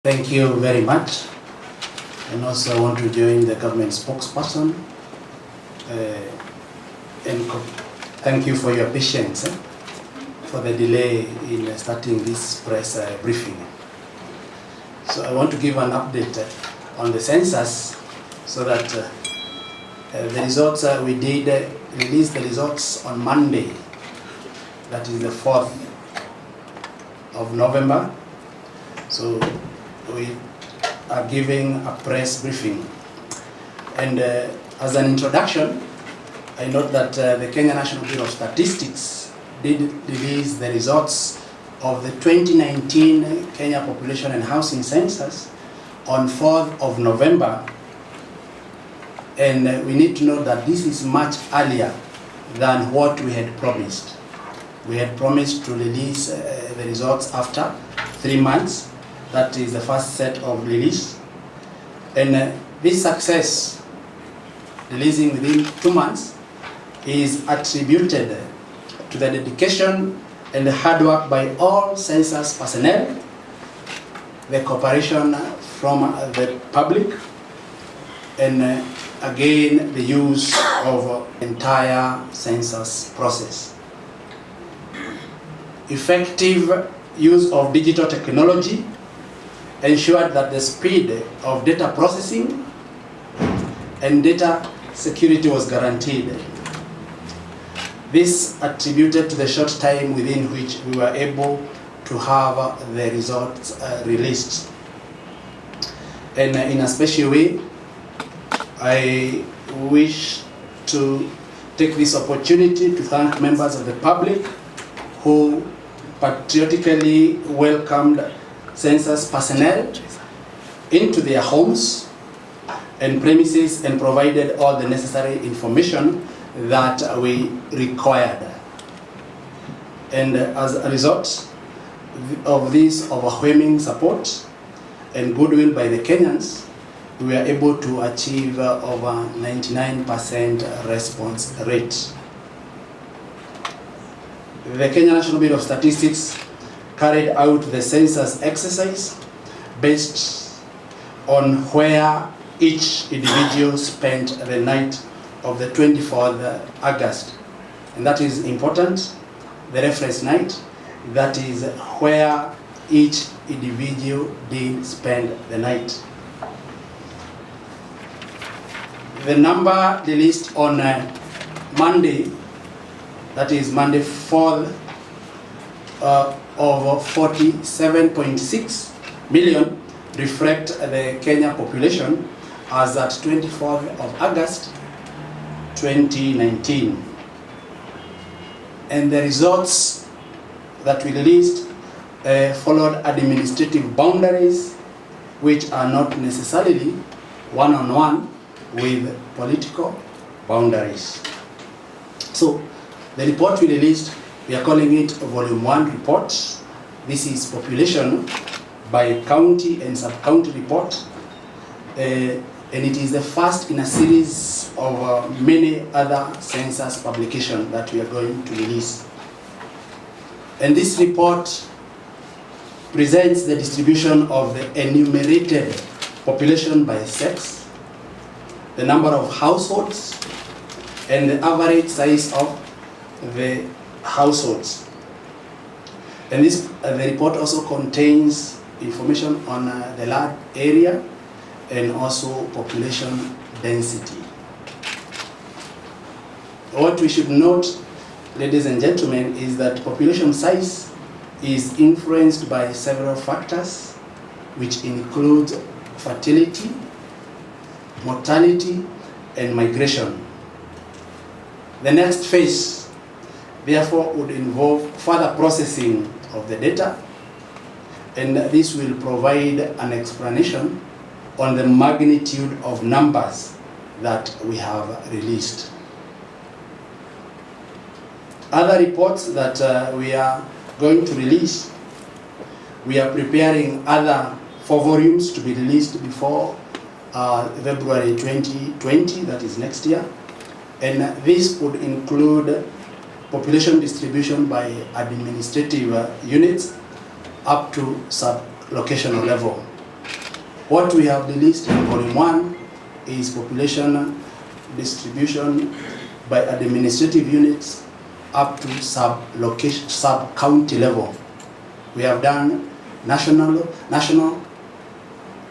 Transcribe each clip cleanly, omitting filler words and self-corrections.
Thank you very much, and also I want to join the government spokesperson and thank you for your patience for the delay in starting this press briefing. So I want to give an update on the census so that the results we did release the results on Monday, that is the 4th of November. So we are giving a press briefing. And as an introduction, I note that the Kenya National Bureau of Statistics did release the results of the 2019 Kenya Population and Housing Census on 4th of November. And we need to know that this is much earlier than what we had promised. We had promised to release the results after 3 months. That is the first set of release. And this success, releasing within 2 months, is attributed to the dedication and the hard work by all census personnel, the cooperation from the public, and again, the use of the entire census process. Effective use of digital technology ensured that the speed of data processing and data security was guaranteed. This attributed to the short time within which we were able to have the results released. And in a special way, I wish to take this opportunity to thank members of the public who patriotically welcomed census personnel into their homes and premises and provided all the necessary information that we required. And as a result of this overwhelming support and goodwill by the Kenyans, we were able to achieve over 99% response rate. The Kenya National Bureau of Statistics carried out the census exercise based on where each individual spent the night of the 24th August. And that is important, the reference night, that is where each individual did spend the night. The number released on Monday, that is Monday 4th, of 47.6 million reflect the Kenya population as at 24th of August 2019. And the results that we released followed administrative boundaries which are not necessarily one-on-one with political boundaries. So the report we released, we are calling it Volume 1 report. This is population by county and sub-county report. And it is the first in a series of many other census publications that we are going to release. And this report presents the distribution of the enumerated population by sex, the number of households, and the average size of the households. And the report also contains information on the land area and also population density. What we should note, ladies and gentlemen, is that population size is influenced by several factors, which include fertility, mortality, and migration. The next phase, therefore, would involve further processing of the data, and this will provide an explanation on the magnitude of numbers that we have released. Other reports that we are going to release, we are preparing other 4 volumes to be released before February 2020, that is next year. And this would include population distribution by administrative units up to sub-locational level. What we have released in Volume 1 is population distribution by administrative units up to sub-county level. We have done national,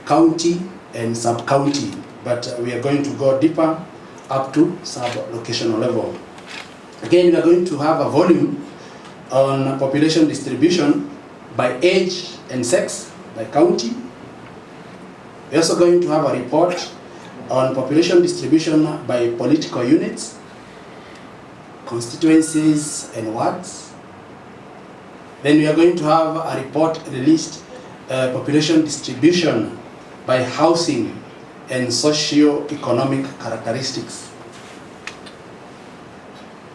county, and sub-county, but we are going to go deeper up to sub-locational level. Again, we are going to have a volume on population distribution by age and sex by county. We're also going to have a report on population distribution by political units, constituencies, and wards. Then we are going to have a report released, population distribution by housing and socio-economic characteristics.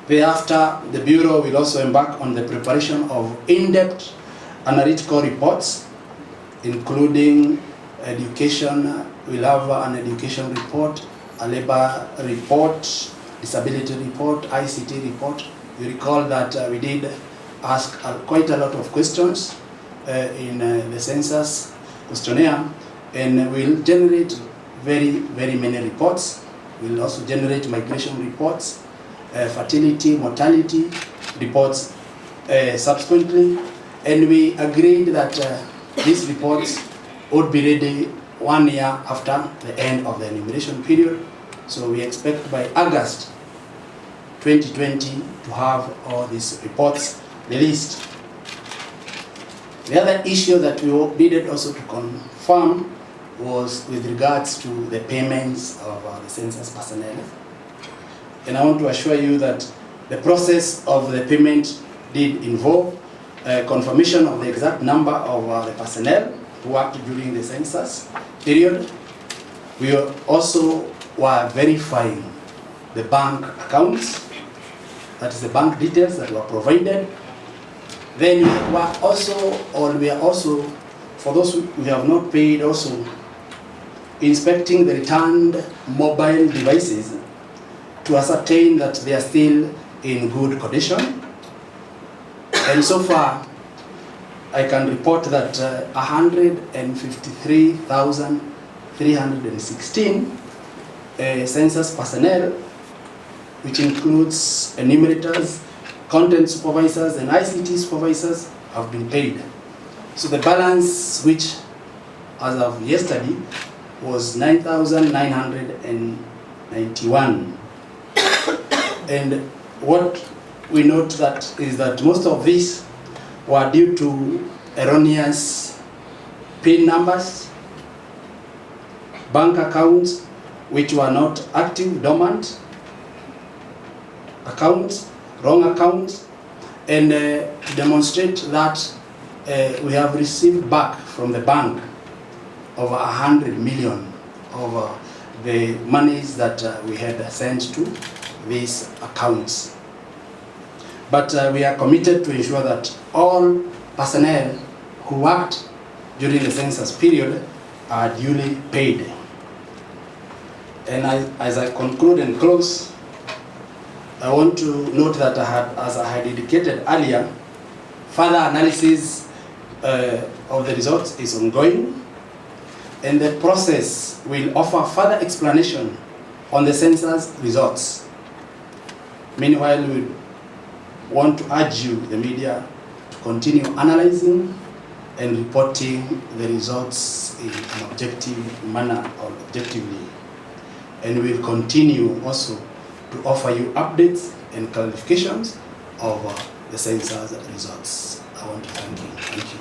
Thereafter, the Bureau will also embark on the preparation of in-depth analytical reports, including education. We'll have an education report, a labor report, disability report, ICT report. You recall that we did ask quite a lot of questions in the census questionnaire, and we'll generate very many reports. We'll also generate migration reports, fertility, mortality reports subsequently, and we agreed that these reports would be ready 1 year after the end of the enumeration period. So we expect by August 2020 to have all these reports released. The other issue that we needed also to confirm was with regards to the payments of the census personnel. And I want to assure you that the process of the payment did involve confirmation of the exact number of the personnel who worked during the census period. We also were verifying the bank accounts, that is the bank details that were provided. Then we are also, for those who have not paid, also inspecting the returned mobile devices to ascertain that they are still in good condition. And so far, I can report that 153,316 census personnel, which includes enumerators, content supervisors, and ICT supervisors, have been paid. So the balance, which as of yesterday was 9,991. And what we note that is that most of these were due to erroneous PIN numbers, bank accounts which were not active, dormant accounts, wrong accounts, and to demonstrate that we have received back from the bank over 100 million of the monies that we had sent to these accounts. But we are committed to ensure that all personnel who worked during the census period are duly paid. And as I conclude and close, I want to note that as I had indicated earlier, further analysis of the results is ongoing, and the process will offer further explanation on the census results. Meanwhile, we want to urge you, the media, to continue analyzing and reporting the results in an objective manner or objectively. And we will continue also to offer you updates and clarifications of the census results. I want to thank you. Thank you.